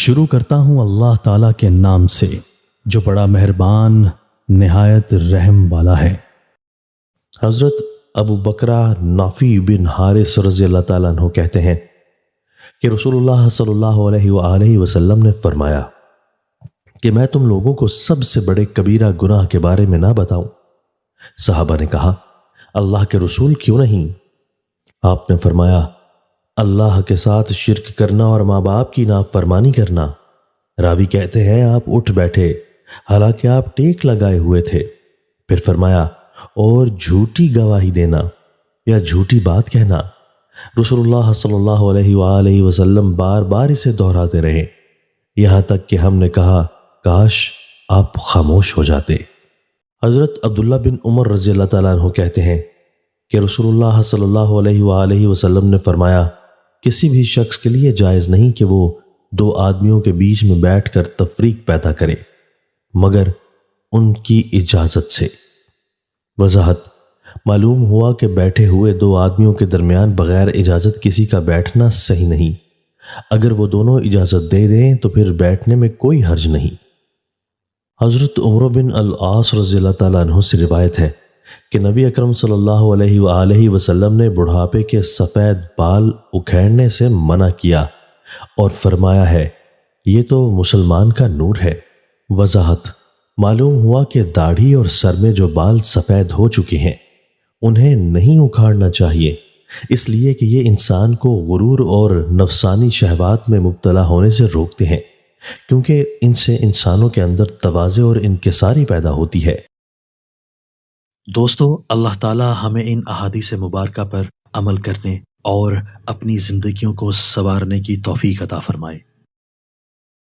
شروع کرتا ہوں اللہ تعالیٰ کے نام سے جو بڑا مہربان نہایت رحم والا ہے۔ حضرت ابو بکرہ نافع بن حارث رضی اللہ تعالیٰ عنہ کہتے ہیں کہ رسول اللہ صلی اللہ علیہ وآلہ وسلم نے فرمایا کہ میں تم لوگوں کو سب سے بڑے کبیرہ گناہ کے بارے میں نہ بتاؤں؟ صحابہ نے کہا اللہ کے رسول کیوں نہیں؟ آپ نے فرمایا اللہ کے ساتھ شرک کرنا اور ماں باپ کی نافرمانی کرنا۔ راوی کہتے ہیں آپ اٹھ بیٹھے حالانکہ آپ ٹیک لگائے ہوئے تھے، پھر فرمایا اور جھوٹی گواہی دینا یا جھوٹی بات کہنا۔ رسول اللہ صلی اللہ علیہ وآلہ وسلم بار بار اسے دہراتے رہے، یہاں تک کہ ہم نے کہا کاش آپ خاموش ہو جاتے۔ حضرت عبداللہ بن عمر رضی اللہ تعالیٰ عنہ کہتے ہیں کہ رسول اللہ صلی اللہ علیہ وآلہ وسلم نے فرمایا کسی بھی شخص کے لیے جائز نہیں کہ وہ دو آدمیوں کے بیچ میں بیٹھ کر تفریق پیدا کرے مگر ان کی اجازت سے۔ وضاحت: معلوم ہوا کہ بیٹھے ہوئے دو آدمیوں کے درمیان بغیر اجازت کسی کا بیٹھنا صحیح نہیں۔ اگر وہ دونوں اجازت دے دیں تو پھر بیٹھنے میں کوئی حرج نہیں۔ حضرت عمر بن العاص رضی اللہ تعالیٰ عنہ سے روایت ہے کہ نبی اکرم صلی اللہ علیہ وآلہ وسلم نے بڑھاپے کے سفید بال اکھیڑنے سے منع کیا اور فرمایا ہے یہ تو مسلمان کا نور ہے۔ وضاحت: معلوم ہوا کہ داڑھی اور سر میں جو بال سفید ہو چکے ہیں انہیں نہیں اکھاڑنا چاہیے، اس لیے کہ یہ انسان کو غرور اور نفسانی شہوات میں مبتلا ہونے سے روکتے ہیں، کیونکہ ان سے انسانوں کے اندر تواضع اور انکساری پیدا ہوتی ہے۔ دوستو، اللہ تعالیٰ ہمیں ان احادیث مبارکہ پر عمل کرنے اور اپنی زندگیوں کو سنوارنے کی توفیق عطا فرمائے۔